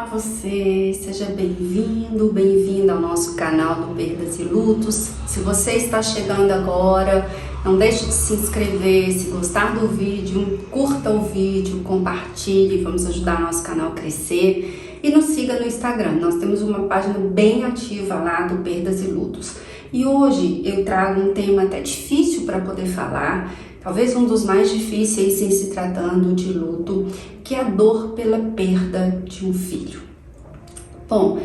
Olá você, seja bem-vindo, bem-vinda ao nosso canal do Perdas e Lutos. Se você está chegando agora, não deixe de se inscrever, se gostar do vídeo, curta o vídeo, compartilhe, vamos ajudar nosso canal a crescer. E nos siga no Instagram, nós temos uma página bem ativa lá do Perdas e Lutos. E hoje eu trago um tema até difícil para poder falar, talvez um dos mais difíceis em se tratando de luto, que é a dor pela perda de um filho. Bom,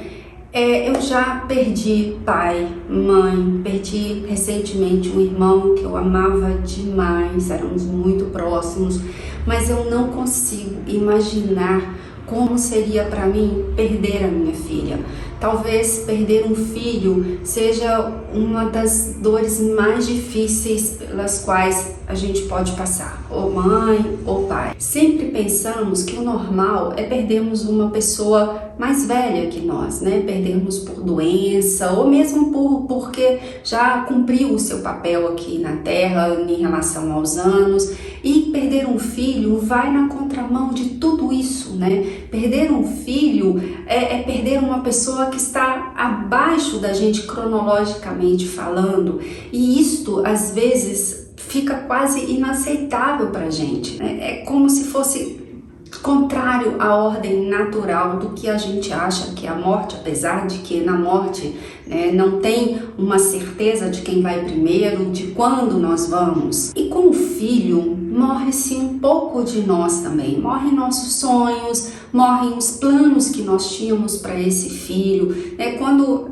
eu já perdi pai, mãe, perdi recentemente um irmão que eu amava demais, éramos muito próximos, mas eu não consigo imaginar como seria para mim perder a minha filha. Talvez perder um filho seja uma das dores mais difíceis pelas quais a gente pode passar, ou mãe ou pai. Sempre pensamos que o normal é perdermos uma pessoa mais velha que nós, né? Perdermos por doença ou mesmo porque já cumpriu o seu papel aqui na Terra em relação aos anos. E perder um filho vai na contramão de tudo isso, né? Perder um filho é perder uma pessoa que está abaixo da gente cronologicamente falando, e isto às vezes fica quase inaceitável pra gente, né? É como se fosse contrário à ordem natural do que a gente acha que é a morte, apesar de que na morte, né, não tem uma certeza de quem vai primeiro, de quando nós vamos. E com o filho, morre-se um pouco de nós também, morrem nossos sonhos, morrem os planos que nós tínhamos para esse filho, né? Quando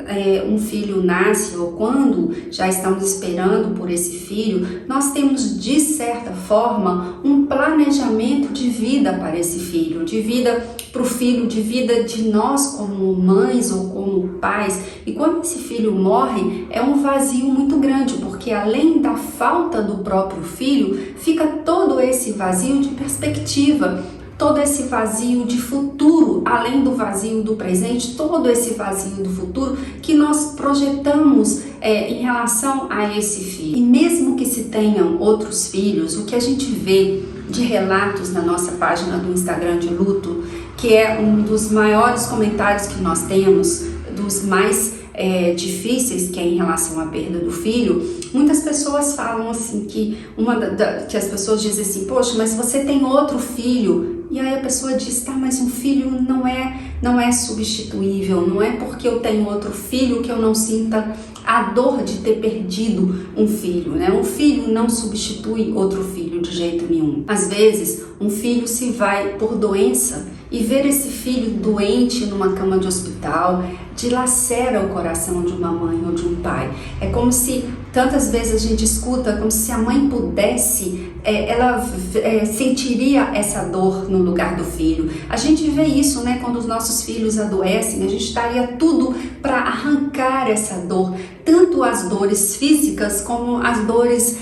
um filho nasce ou quando já estamos esperando por esse filho, nós temos de certa forma um planejamento de vida para esse filho, de vida para o filho, de vida de nós como mães ou como pais. E quando esse filho morre, é um vazio muito grande, porque além da falta do próprio filho, fica todo esse vazio de perspectiva, todo esse vazio de futuro, além do vazio do presente, todo esse vazio do futuro que nós projetamos em relação a esse filho. E mesmo que se tenham outros filhos, o que a gente vê de relatos na nossa página do Instagram de luto, que é um dos maiores comentários que nós temos, dos mais difíceis, que é em relação à perda do filho, muitas pessoas falam assim que que as pessoas dizem assim: poxa, mas você tem outro filho. E aí a pessoa diz: tá, mas um filho não é substituível, não é porque eu tenho outro filho que eu não sinta a dor de ter perdido um filho, né? Um filho não substitui outro filho de jeito nenhum. Às vezes, um filho se vai por doença e ver esse filho doente numa cama de hospital dilacera o coração de uma mãe ou de um pai. É como se, tantas vezes a gente escuta, como se a mãe pudesse, ela sentiria essa dor no lugar do filho. A gente vê isso, né? Quando os nossos filhos adoecem, a gente daria tudo para arrancar essa dor, tanto as dores físicas como as dores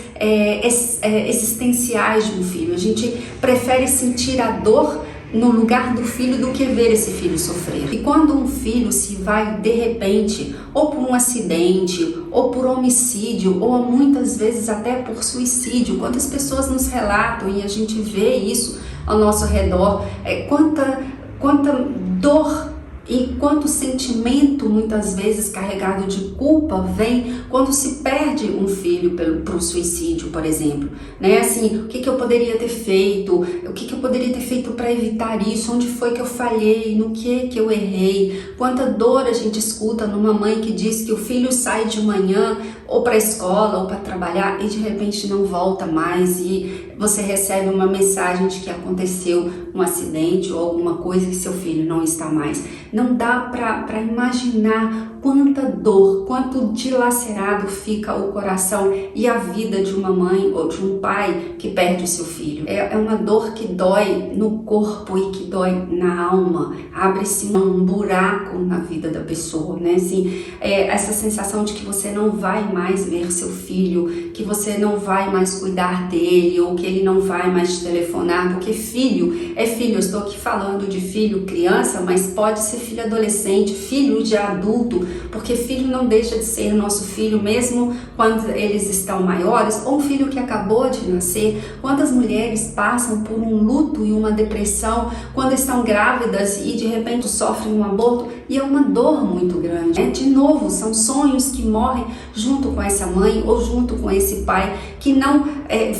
existenciais de um filho. A gente prefere sentir a dor no lugar do filho do que ver esse filho sofrer. E quando um filho se vai de repente, ou por um acidente, ou por homicídio, ou muitas vezes até por suicídio, quantas pessoas nos relatam e a gente vê isso ao nosso redor, quanta dor e quanto sentimento, muitas vezes carregado de culpa, vem quando se perde um filho para o suicídio, por exemplo, né? Assim, o que eu poderia ter feito? O que eu poderia ter feito para evitar isso? Onde foi que eu falhei? No que eu errei? Quanta dor a gente escuta numa mãe que diz que o filho sai de manhã ou para a escola ou para trabalhar e de repente não volta mais, e você recebe uma mensagem de que aconteceu um acidente ou alguma coisa que seu filho não está mais. Não dá para imaginar quanta dor, quanto dilacerado fica o coração e a vida de uma mãe ou de um pai que perde o seu filho. É uma dor que dói no corpo e que dói na alma. Abre-se um buraco na vida da pessoa, né? Assim, essa sensação de que você não vai mais ver seu filho, que você não vai mais cuidar dele, ou que ele não vai mais te telefonar, porque filho é filho. Eu estou aqui falando de filho criança, mas pode ser filho adolescente, filho de adulto. porque filho não deixa de ser nosso filho, mesmo quando eles estão maiores, ou um filho que acabou de nascer. Quantas mulheres passam por um luto e uma depressão quando estão grávidas e de repente sofrem um aborto, e é uma dor muito grande, né? De novo, são sonhos que morrem junto com essa mãe ou junto com esse pai, que não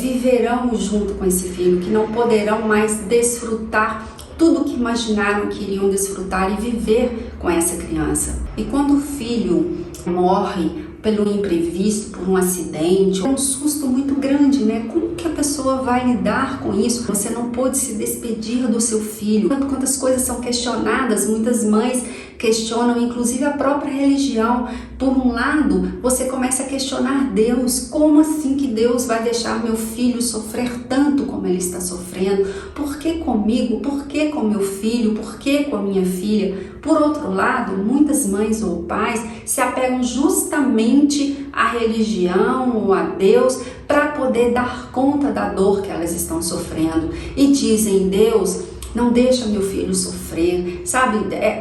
viverão junto com esse filho, que não poderão mais desfrutar tudo que imaginaram que iriam desfrutar e viver com essa criança. E quando o filho morre pelo imprevisto, por um acidente, é um susto muito grande, né? Como que a pessoa vai lidar com isso? Você não pôde se despedir do seu filho. Quantas coisas são questionadas, muitas mães questionam, inclusive a própria religião. Por um lado, você começa a questionar Deus. Como assim que Deus vai deixar meu filho sofrer tanto como ele está sofrendo? Por que comigo? Por que com meu filho? Por que com a minha filha? Por outro lado, muitas mães ou pais se apegam justamente à religião ou a Deus para poder dar conta da dor que elas estão sofrendo e dizem: Deus, não deixa meu filho sofrer, sabe?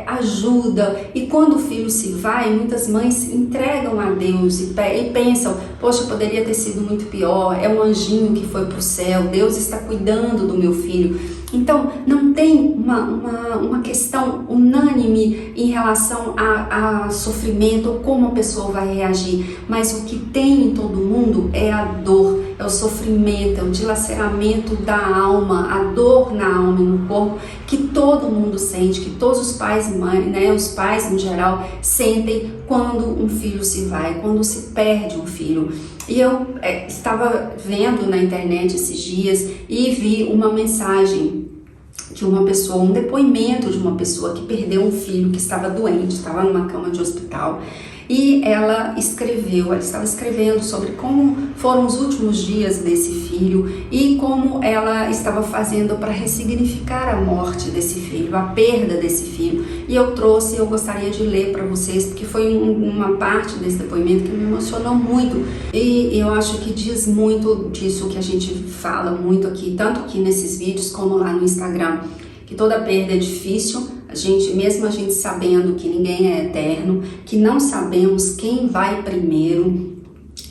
Ajuda. E quando o filho se vai, muitas mães entregam a Deus e pensam: poxa, poderia ter sido muito pior, é um anjinho que foi para o céu, Deus está cuidando do meu filho. Então, não tem uma questão unânime em relação a sofrimento ou como a pessoa vai reagir, mas o que tem em todo mundo é a dor, é o sofrimento, é o dilaceramento da alma, a dor na alma e no corpo, que todo mundo sente, que todos os pais e mães, né, os pais em geral, sentem quando um filho se vai, quando se perde um filho. E eu estava vendo na internet esses dias e vi uma mensagem de uma pessoa, um depoimento de uma pessoa que perdeu um filho que estava doente, estava numa cama de hospital. E ela estava escrevendo sobre como foram os últimos dias desse filho e como ela estava fazendo para ressignificar a morte desse filho, a perda desse filho. E eu gostaria de ler para vocês, porque foi uma parte desse depoimento que me emocionou muito. E eu acho que diz muito disso que a gente fala muito aqui, tanto aqui nesses vídeos como lá no Instagram, que toda perda é difícil. Mesmo a gente sabendo que ninguém é eterno, que não sabemos quem vai primeiro,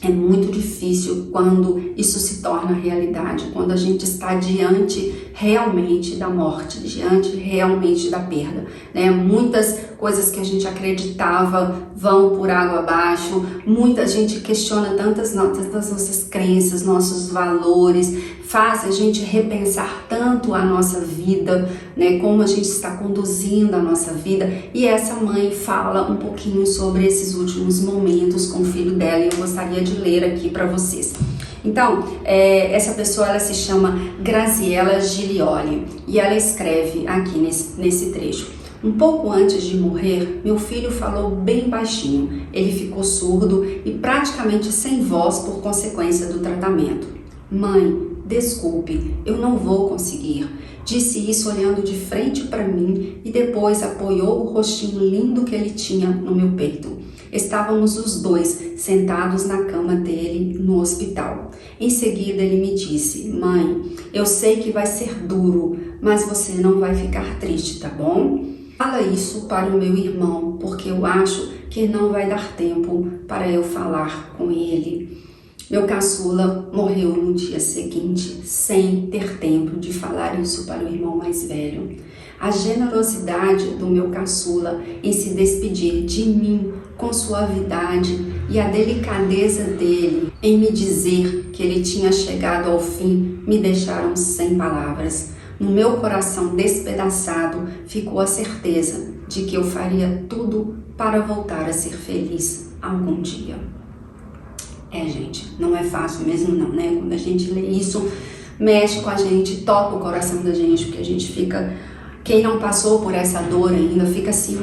é muito difícil quando isso se torna realidade, quando a gente está diante realmente da morte, diante realmente da perda, né? Muitas coisas que a gente acreditava vão por água abaixo, muita gente questiona tantas nossas crenças, nossos valores, faz a gente repensar tanto a nossa vida, né? Como a gente está conduzindo a nossa vida. E essa mãe fala um pouquinho sobre esses últimos momentos com o filho dela e eu gostaria de ler aqui para vocês. Então, essa pessoa, ela se chama Graziella Giglioli e ela escreve aqui nesse trecho: um pouco antes de morrer, meu filho falou bem baixinho. Ele ficou surdo e praticamente sem voz por consequência do tratamento. Mãe, desculpe, eu não vou conseguir. Disse isso olhando de frente para mim e depois apoiou o rostinho lindo que ele tinha no meu peito. Estávamos os dois sentados na cama dele no hospital. Em seguida ele me disse: mãe, eu sei que vai ser duro, mas você não vai ficar triste, tá bom? Fala isso para o meu irmão, porque eu acho que não vai dar tempo para eu falar com ele. Meu caçula morreu no dia seguinte, sem ter tempo de falar isso para o irmão mais velho. A generosidade do meu caçula em se despedir de mim com suavidade e a delicadeza dele em me dizer que ele tinha chegado ao fim me deixaram sem palavras. No meu coração despedaçado ficou a certeza de que eu faria tudo para voltar a ser feliz algum dia. Gente, não é fácil mesmo não, né? Quando a gente lê isso, mexe com a gente, toca o coração da gente, porque a gente fica, quem não passou por essa dor ainda, fica assim,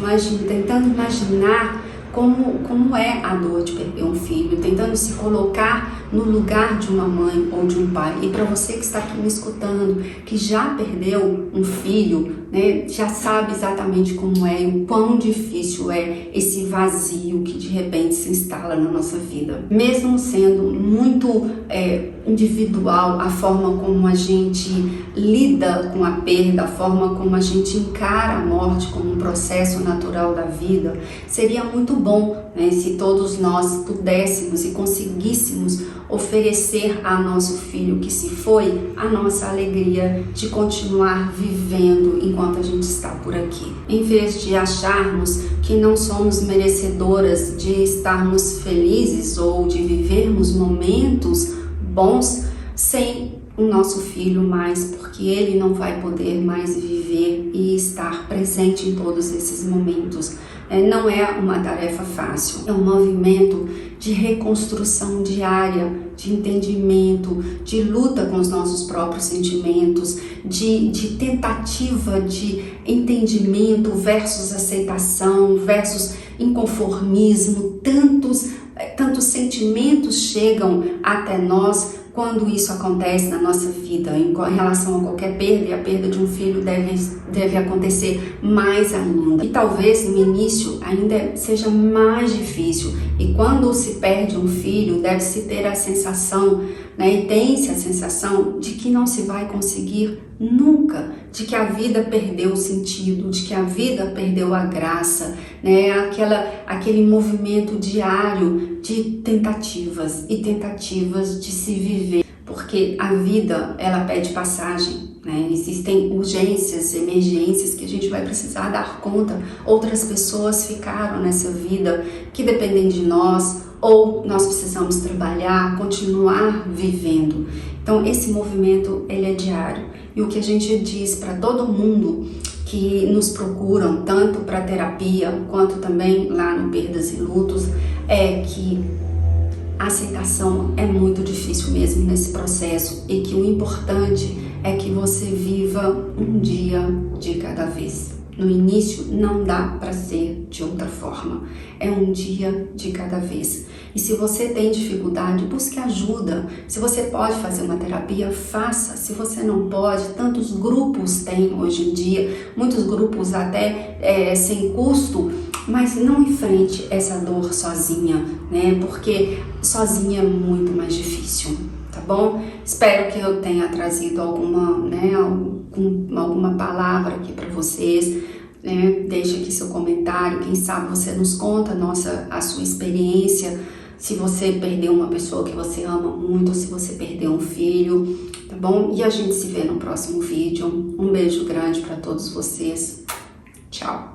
tentando imaginar como é a dor de perder um filho, tentando se colocar no lugar de uma mãe ou de um pai. E para você que está aqui me escutando, que já perdeu um filho, né, já sabe exatamente como é e o quão difícil é esse vazio que de repente se instala na nossa vida. Mesmo sendo muito individual, a forma como a gente lida com a perda, a forma como a gente encara a morte como um processo natural da vida, seria muito bom, né, se todos nós pudéssemos e conseguíssemos oferecer a nosso filho que se foi a nossa alegria de continuar vivendo enquanto a gente está por aqui. Em vez de acharmos que não somos merecedoras de estarmos felizes ou de vivermos momentos bons sem o nosso filho mais, porque ele não vai poder mais viver e estar presente em todos esses momentos. Não é uma tarefa fácil, é um movimento de reconstrução diária, de entendimento, de luta com os nossos próprios sentimentos, de tentativa de entendimento versus aceitação, versus inconformismo. Tantos sentimentos chegam até nós quando isso acontece na nossa vida. Em relação a qualquer perda, e a perda de um filho deve acontecer mais ainda. E talvez no início ainda seja mais difícil. E quando se perde um filho, deve-se ter a sensação, né, e tem-se a sensação de que não se vai conseguir nunca, de que a vida perdeu o sentido, de que a vida perdeu a graça, né, aquele movimento diário de tentativas e tentativas de se viver, porque a vida, ela pede passagem, né? Existem urgências, emergências que a gente vai precisar dar conta. Outras pessoas ficaram nessa vida que dependem de nós, ou nós precisamos trabalhar, continuar vivendo. Então esse movimento, ele é diário. E o que a gente diz para todo mundo que nos procuram, tanto para terapia quanto também lá no Perdas e Lutos, é que a aceitação é muito difícil mesmo nesse processo e que o importante é que você viva um dia de cada vez. No início não dá para ser de outra forma, é um dia de cada vez. E se você tem dificuldade, busque ajuda. Se você pode fazer uma terapia, faça. Se você não pode, tantos grupos tem hoje em dia, muitos grupos até sem custo, mas não enfrente essa dor sozinha, né? Porque sozinha é muito mais difícil, tá bom? Espero que eu tenha trazido alguma palavra aqui para vocês, né? Deixe aqui seu comentário, quem sabe você nos conta a sua experiência, se você perdeu uma pessoa que você ama muito, ou se você perdeu um filho, tá bom? E a gente se vê no próximo vídeo. Um beijo grande para todos vocês. Tchau!